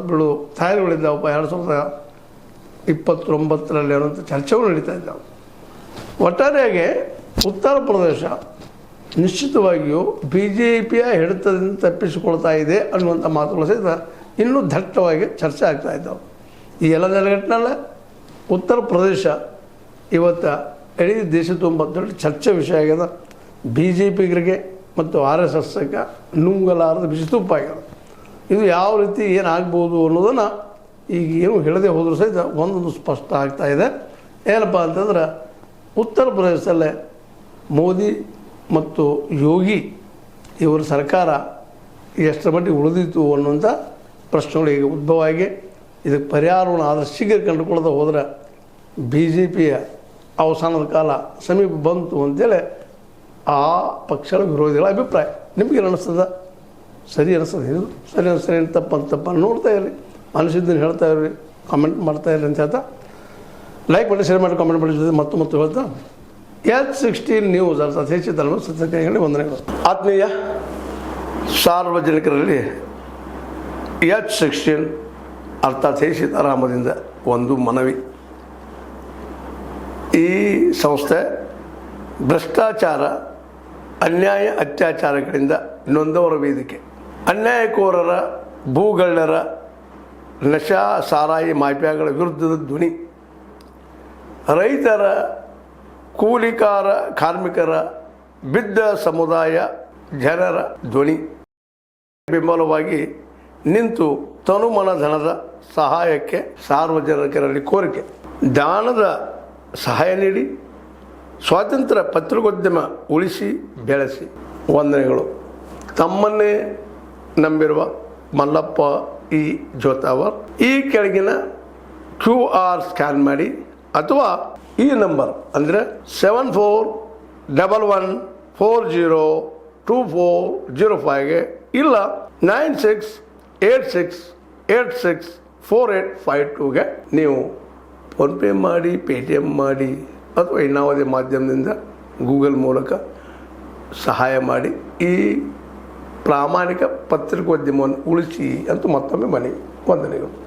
ಬೀಳು ತಯಾರಿಗಳಿದ್ದಾವಪ್ಪ 2029ರಲ್ಲಿ ಅನ್ನೋಂಥ ಚರ್ಚೆಗಳು ನಡೀತಾ ಇದ್ದಾವೆ. ಒಟ್ಟಾರೆಯಾಗಿ ಉತ್ತರ ಪ್ರದೇಶ ನಿಶ್ಚಿತವಾಗಿಯೂ BJPಯ ಹಿಡಿತದಿಂದ ತಪ್ಪಿಸಿಕೊಳ್ತಾ ಇದೆ ಅನ್ನುವಂಥ ಮಾತುಗಳು ಸಹಿತ ಇನ್ನೂ ದಟ್ಟವಾಗಿ ಚರ್ಚೆ ಆಗ್ತಾ ಇದ್ದಾವೆ. ಈ ಎಲ್ಲ ನೆಲೆಗಟ್ಟಿನಲ್ಲೇ ಉತ್ತರ ಪ್ರದೇಶ ಇವತ್ತು ಇಡೀ ದೇಶ ತುಂಬ ದೊಡ್ಡ ಚರ್ಚೆ ವಿಷಯ ಆಗ್ಯದ. BJPಗರಿಗೆ ಮತ್ತು RSSಗೆ ನುಂಗಲಾರದ ಬಿಸಿತುಪ್ಪ ಆಗ್ಯದ. ಇದು ಯಾವ ರೀತಿ ಏನಾಗ್ಬೋದು ಅನ್ನೋದನ್ನು ಈಗ ಏನು ಹೇಳದೆ ಹೋದರೂ ಸಹಿತ ಒಂದೊಂದು ಸ್ಪಷ್ಟ ಆಗ್ತಾ ಇದೆ. ಏನಪ್ಪ ಅಂತಂದ್ರೆ ಉತ್ತರ ಪ್ರದೇಶದಲ್ಲೇ ಮೋದಿ ಮತ್ತು ಯೋಗಿ ಇವರ ಸರ್ಕಾರ ಎಷ್ಟರ ಮಟ್ಟಿಗೆ ಉಳಿದಿತ್ತು ಅನ್ನುವಂಥ ಪ್ರಶ್ನೆಗಳು ಈಗ ಉದ್ಭವ ಆಗಿ ಇದಕ್ಕೆ ಪರಿಹಾರವನ್ನು ಆದಷ್ಟು ಶೀಘ್ರ ಕಂಡುಕೊಳ್ಳದೆ ಹೋದರೆ BJPಯ ಅವಸಾನದ ಕಾಲ ಸಮೀಪ ಬಂತು ಅಂತೇಳಿ ಆ ಪಕ್ಷಗಳ ವಿರೋಧಿಗಳ ಅಭಿಪ್ರಾಯ. ನಿಮಗೇನು ಅನ್ನಿಸ್ತದ? ಸರಿ ಅನ್ನಿಸ್ತದೆ? ಇದು ಸರಿ ಅನ್ನಿಸ್ತದೆ, ಏನು ತಪ್ಪನ್ನು ನೋಡ್ತಾ ಇರಲಿ, ಅನಿಸಿದ್ದನ್ನು ಹೇಳ್ತಾ ಇರಲಿ, ಕಾಮೆಂಟ್ ಮಾಡ್ತಾ ಇರಲಿ ಅಂತ ಹೇಳ್ತಾ ಲೈಕ್ ಮಾಡಿ, ಶೇರ್ ಮಾಡಿ, ಕಾಮೆಂಟ್ ಮಾಡಿ ಜೊತೆ ಮತ್ತು ಹೇಳ್ತಾ H16 ನ್ಯೂಸ್ ಅರ್ಥಾತ್ ಹೆಚ್ಚು ತಲುಪಲು ಸತ್ಯಕಾರಿಗಳಿಗೆ ವಂದನೆಗಳು. ಆತ್ಮೀಯ ಸಾರ್ವಜನಿಕರಲ್ಲಿ H16 ಅರ್ಥಾತ್ ಹೇ ಸೀತಾರಾಮದಿಂದ ಒಂದು ಮನವಿ. ಈ ಸಂಸ್ಥೆ ಭ್ರಷ್ಟಾಚಾರ, ಅನ್ಯಾಯ, ಅತ್ಯಾಚಾರಗಳಿಂದ ನೊಂದವರ ವೇದಿಕೆ. ಅನ್ಯಾಯಕೋರರ, ಭೂಗಳ್ಳರ, ನಶಾ ಸಾರಾಯಿ ಮಾಫಿಯಾಗಳ ವಿರುದ್ಧದ ಧ್ವನಿ. ರೈತರ, ಕೂಲಿಕಾರ, ಕಾರ್ಮಿಕರ, ಬಿದ್ದ ಸಮುದಾಯ ಜನರ ಧ್ವನಿ. ಬೆಂಬಲವಾಗಿ ನಿಂತು ತನುಮನ ಧನದ ಸಹಾಯಕ್ಕೆ ಸಾರ್ವಜನಿಕರಲ್ಲಿ ಕೋರಿಕೆ. ದಾನದ ಸಹಾಯ ನೀಡಿ ಸ್ವಾತಂತ್ರ್ಯ ಪತ್ರಿಕೋದ್ಯಮ ಉಳಿಸಿ ಬೆಳೆಸಿ. ವಂದನೆಗಳು. ತಮ್ಮನ್ನೇ ನಂಬಿರುವ ಮಲ್ಲಪ್ಪ ಇ ಜೋತಾವರ್. ಈ ಕೆಳಗಿನ QR ಸ್ಕ್ಯಾನ್ ಮಾಡಿ ಅಥವಾ ಈ ನಂಬರ್ ಅಂದರೆ 7411402405ಗೆ ಇಲ್ಲ 9686864852ಗೆ ನೀವು ಫೋನ್ಪೇ ಮಾಡಿ, ಪೇಟಿಎಮ್ ಮಾಡಿ ಅಥವಾ ಇನ್ನಾವುದೇ ಮಾಧ್ಯಮದಿಂದ ಗೂಗಲ್ ಮೂಲಕ ಸಹಾಯ ಮಾಡಿ ಈ ಪ್ರಾಮಾಣಿಕ ಪತ್ರಿಕೋದ್ಯಮವನ್ನು ಉಳಿಸಿ ಅಂತ ಮತ್ತೊಮ್ಮೆ ಮನವಿ. ವಂದನೆಗಳು.